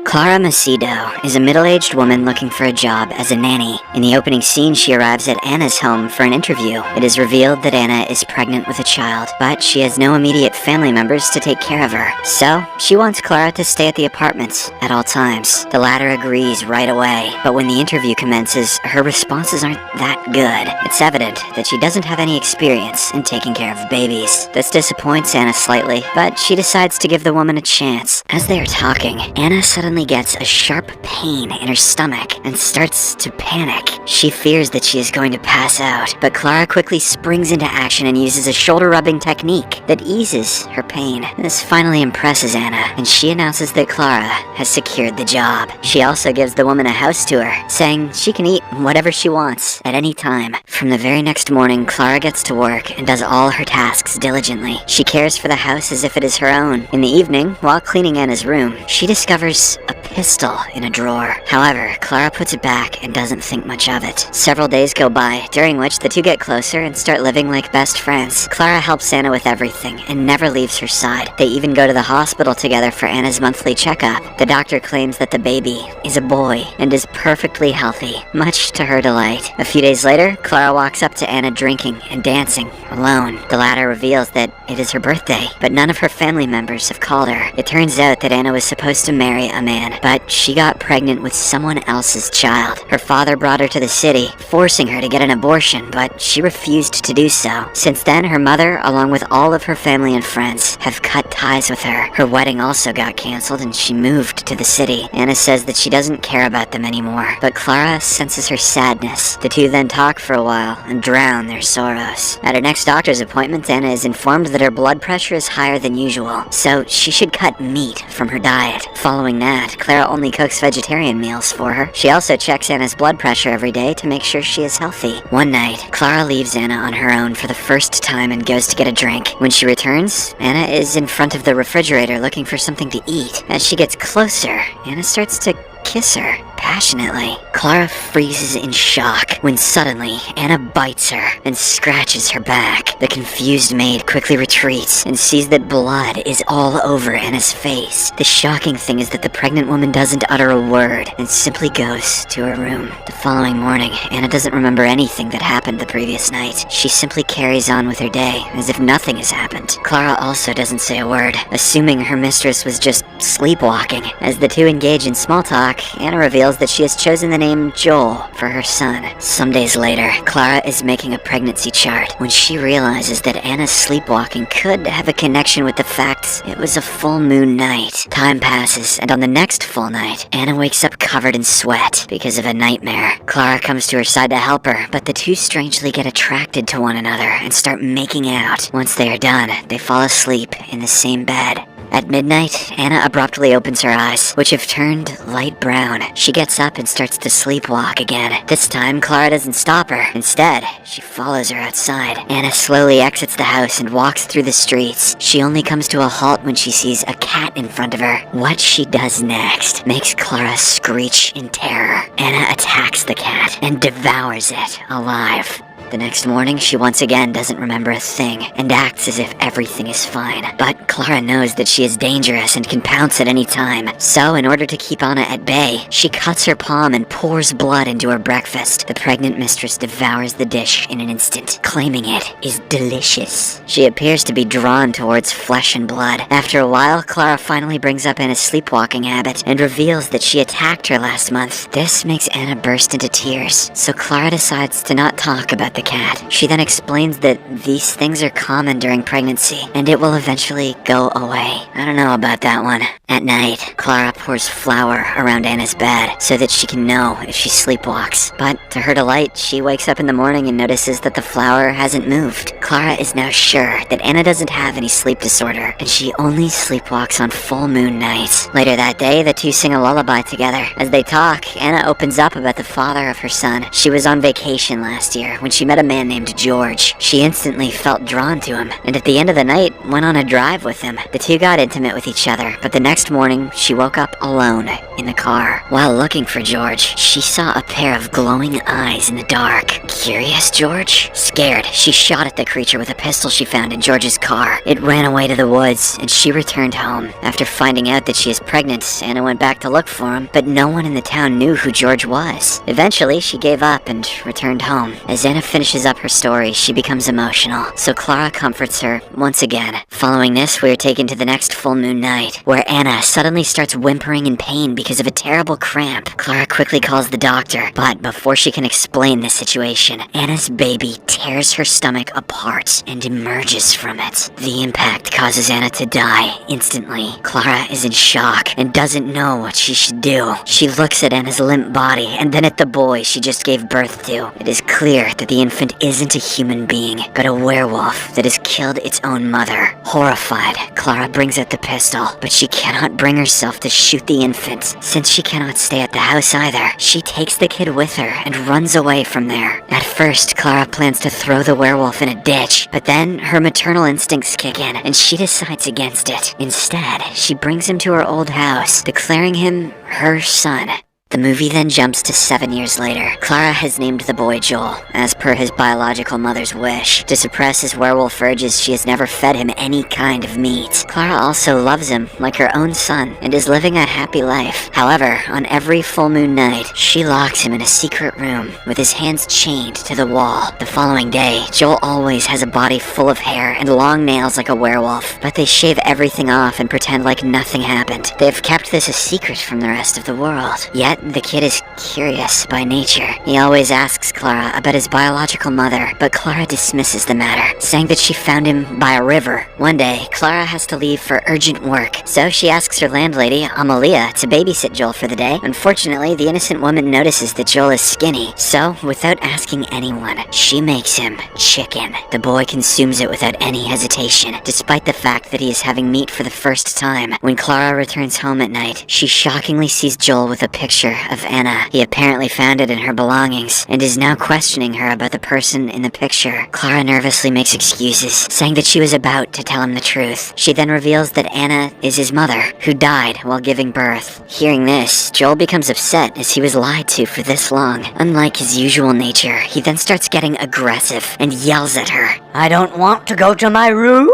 Clara Macedo is a middle-aged woman looking for a job as a nanny. In the opening scene, she arrives at Anna's home for an interview. It is revealed that Anna is pregnant with a child, but she has no immediate family members to take care of her. So, she wants Clara to stay at the apartment at all times. The latter agrees right away, but when the interview commences, her responses aren't that good. It's evident that she doesn't have any experience in taking care of babies. This disappoints Anna slightly, but she decides to give the woman a chance. As they are talking, Anna suddenly gets a sharp pain in her stomach and starts to panic. She fears that she is going to pass out, but Clara quickly springs into action and uses a shoulder-rubbing technique that eases her pain. This finally impresses Anna, and she announces that Clara has secured the job. She also gives the woman a house tour, saying she can eat whatever she wants at any time. From the very next morning, Clara gets to work and does all her tasks diligently. She cares for the house as if it is her own. In the evening, while cleaning Anna's room, she discovers a pistol in a drawer. However, Clara puts it back and doesn't think much of it. Several days go by, during which the two get closer and start living like best friends. Clara helps Anna with everything and never leaves her side. They even go to the hospital together for Anna's monthly checkup. The doctor claims that the baby is a boy and is perfectly healthy, much to her delight. A few days later, Clara walks up to Anna drinking and dancing alone. The latter reveals that it is her birthday, but none of her family members have called her. It turns out that Anna was supposed to marry a man, but she got pregnant with someone else's child. Her father brought her to the city, forcing her to get an abortion, but she refused to do so. Since then, her mother, along with all of her family and friends, have cut ties with her. Her wedding also got canceled and she moved to the city. Anna says that she doesn't care about them anymore, but Clara senses her sadness. The two then talk for a while and drown their sorrows. At her next doctor's appointment, Anna is informed that her blood pressure is higher than usual, so she should cut meat from her diet. Following that, Clara only cooks vegetarian meals for her. She also checks Anna's blood pressure every day to make sure she is healthy. One night, Clara leaves Anna on her own for the first time and goes to get a drink. When she returns, Anna is in front of the refrigerator looking for something to eat. As she gets closer, Anna starts to kiss her passionately. Clara freezes in shock when suddenly Anna bites her and scratches her back. The confused maid quickly retreats and sees that blood is all over Anna's face. The shocking thing is that the pregnant woman doesn't utter a word and simply goes to her room. The following morning, Anna doesn't remember anything that happened the previous night. She simply carries on with her day as if nothing has happened. Clara also doesn't say a word, assuming her mistress was just sleepwalking. As the two engage in small talk, Anna reveals that she has chosen the name Joel for her son. Some days later, Clara is making a pregnancy chart when she realizes that Anna's sleepwalking could have a connection with the fact it was a full moon night. Time passes, and on the next full night, Anna wakes up covered in sweat because of a nightmare. Clara comes to her side to help her, but the two strangely get attracted to one another and start making out. Once they are done, they fall asleep in the same bed. At midnight, Anna abruptly opens her eyes, which have turned light brown. She gets up and starts to sleepwalk again. This time, Clara doesn't stop her. Instead, she follows her outside. Anna slowly exits the house and walks through the streets. She only comes to a halt when she sees a cat in front of her. What she does next makes Clara screech in terror. Anna attacks the cat and devours it alive. The next morning, she once again doesn't remember a thing and acts as if everything is fine. But Clara knows that she is dangerous and can pounce at any time. So, in order to keep Anna at bay, she cuts her palm and pours blood into her breakfast. The pregnant mistress devours the dish in an instant, claiming it is delicious. She appears to be drawn towards flesh and blood. After a while, Clara finally brings up Anna's sleepwalking habit and reveals that she attacked her last month. This makes Anna burst into tears, so Clara decides to not talk about the cat. She then explains that these things are common during pregnancy, and it will eventually go away. I don't know about that one. At night, Clara pours flour around Anna's bed so that she can know if she sleepwalks. But to her delight, she wakes up in the morning and notices that the flour hasn't moved. Clara is now sure that Anna doesn't have any sleep disorder, and she only sleepwalks on full moon nights. Later that day, the two sing a lullaby together. As they talk, Anna opens up about the father of her son. She was on vacation last year when she met a man named George. She instantly felt drawn to him, and at the end of the night, went on a drive with him. The two got intimate with each other, but the next morning, she woke up alone in the car. While looking for George, she saw a pair of glowing eyes in the dark. Curious, George? Scared, she shot at the creature with a pistol she found in George's car. It ran away to the woods, and she returned home. After finding out that she is pregnant, Anna went back to look for him, but no one in the town knew who George was. Eventually, she gave up and returned home. As Anna finishes up her story, she becomes emotional, so Clara comforts her once again. Following this, we are taken to the next full moon night, where Anna suddenly starts whimpering in pain because of a terrible cramp. Clara quickly calls the doctor, but before she can explain the situation, Anna's baby tears her stomach apart and emerges from it. The impact causes Anna to die instantly. Clara is in shock and doesn't know what she should do. She looks at Anna's limp body and then at the boy she just gave birth to. It is clear that the infant isn't a human being, but a werewolf that has killed its own mother. Horrified, Clara brings out the pistol, but she cannot bring herself to shoot the infant. Since she cannot stay at the house either, she takes the kid with her and runs away from there. At first, Clara plans to throw the werewolf in a ditch, but then her maternal instincts kick in and she decides against it. Instead, she brings him to her old house, declaring him her son. The movie then jumps to 7 years later. Clara has named the boy Joel, as per his biological mother's wish. To suppress his werewolf urges, she has never fed him any kind of meat. Clara also loves him like her own son, and is living a happy life. However, on every full moon night, she locks him in a secret room, with his hands chained to the wall. The following day, Joel always has a body full of hair and long nails like a werewolf, but they shave everything off and pretend like nothing happened. They have kept this a secret from the rest of the world. Yet, the kid is curious by nature. He always asks Clara about his biological mother, but Clara dismisses the matter, saying that she found him by a river. One day, Clara has to leave for urgent work, so she asks her landlady, Amalia, to babysit Joel for the day. Unfortunately, the innocent woman notices that Joel is skinny, so without asking anyone, she makes him chicken. The boy consumes it without any hesitation, despite the fact that he is having meat for the first time. When Clara returns home at night, she shockingly sees Joel with a picture of Anna. He apparently found it in her belongings, and is now questioning her about the person in the picture. Clara nervously makes excuses, saying that she was about to tell him the truth. She then reveals that Anna is his mother, who died while giving birth. Hearing this, Joel becomes upset as he was lied to for this long. Unlike his usual nature, he then starts getting aggressive and yells at her. "I don't want to go to my room!"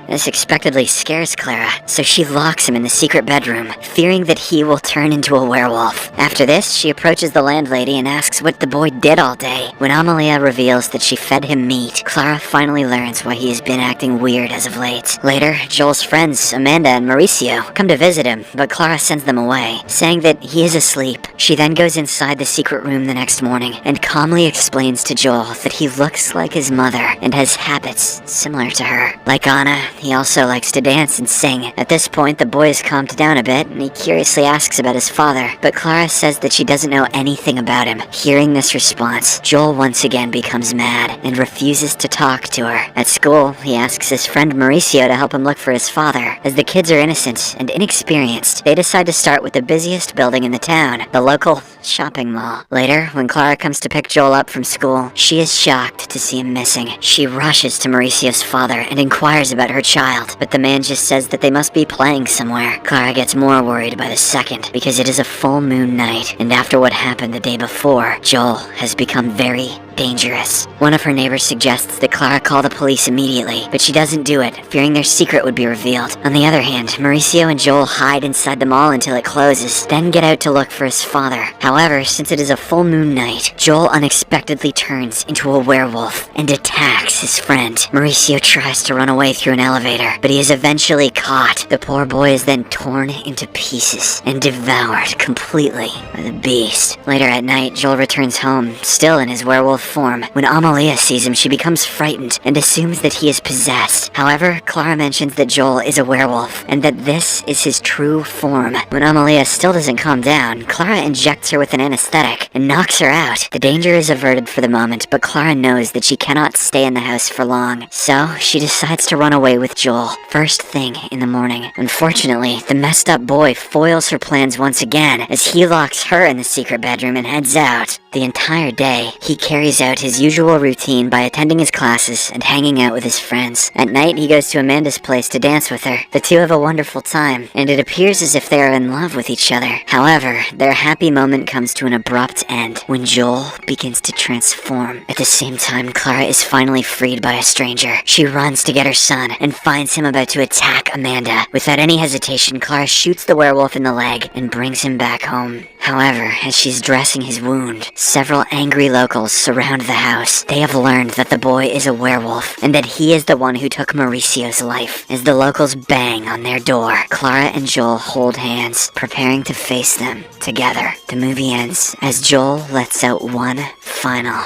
This expectedly scares Clara, so she locks him in the secret bedroom, fearing that he will turn into a werewolf. After this, she approaches the landlady and asks what the boy did all day. When Amalia reveals that she fed him meat, Clara finally learns why he has been acting weird as of late. Later, Joel's friends, Amanda and Mauricio, come to visit him, but Clara sends them away, saying that he is asleep. She then goes inside the secret room the next morning and calmly explains to Joel that he looks like his mother and has habits similar to her. Like Anna, he also likes to dance and sing. At this point, the boy has calmed down a bit, and he curiously asks about his father, but Clara says that she doesn't know anything about him. Hearing this response, Joel once again becomes mad and refuses to talk to her. At school, he asks his friend Mauricio to help him look for his father. As the kids are innocent and inexperienced, they decide to start with the busiest building in the town, the local shopping mall. Later, when Clara comes to pick Joel up from school, she is shocked to see him missing. She rushes to Mauricio's father and inquires about her child, but the man just says that they must be playing somewhere. Clara gets more worried by the second, because it is a full moon night, and after what happened the day before, Joel has become very dangerous. One of her neighbors suggests that Clara call the police immediately, but she doesn't do it, fearing their secret would be revealed. On the other hand, Mauricio and Joel hide inside the mall until it closes, then get out to look for his father. However, since it is a full moon night, Joel unexpectedly turns into a werewolf and attacks his friend. Mauricio tries to run away through an elevator, but he is eventually caught. The poor boy is then torn into pieces and devoured completely by the beast. Later at night, Joel returns home, still in his werewolf form. When Amalia sees him, she becomes frightened and assumes that he is possessed. However, Clara mentions that Joel is a werewolf and that this is his true form. When Amalia still doesn't calm down, Clara injects her with an anesthetic and knocks her out. The danger is averted for the moment, but Clara knows that she cannot stay in the house for long, so she decides to run away with Joel first thing in the morning. Unfortunately, the messed up boy foils her plans once again as he locks her in the secret bedroom and heads out. The entire day, he carries out his usual routine by attending his classes and hanging out with his friends. At night, he goes to Amanda's place to dance with her. The two have a wonderful time, and it appears as if they are in love with each other. However, their happy moment comes to an abrupt end when Joel begins to transform. At the same time, Clara is finally freed by a stranger. She runs to get her son and finds him about to attack Amanda. Without any hesitation, Clara shoots the werewolf in the leg and brings him back home. However, as she's dressing his wound, several angry locals surround the house. They have learned that the boy is a werewolf and that he is the one who took Mauricio's life. As the locals bang on their door, Clara and Joel hold hands, preparing to face them together. The movie ends as Joel lets out one final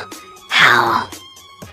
howl.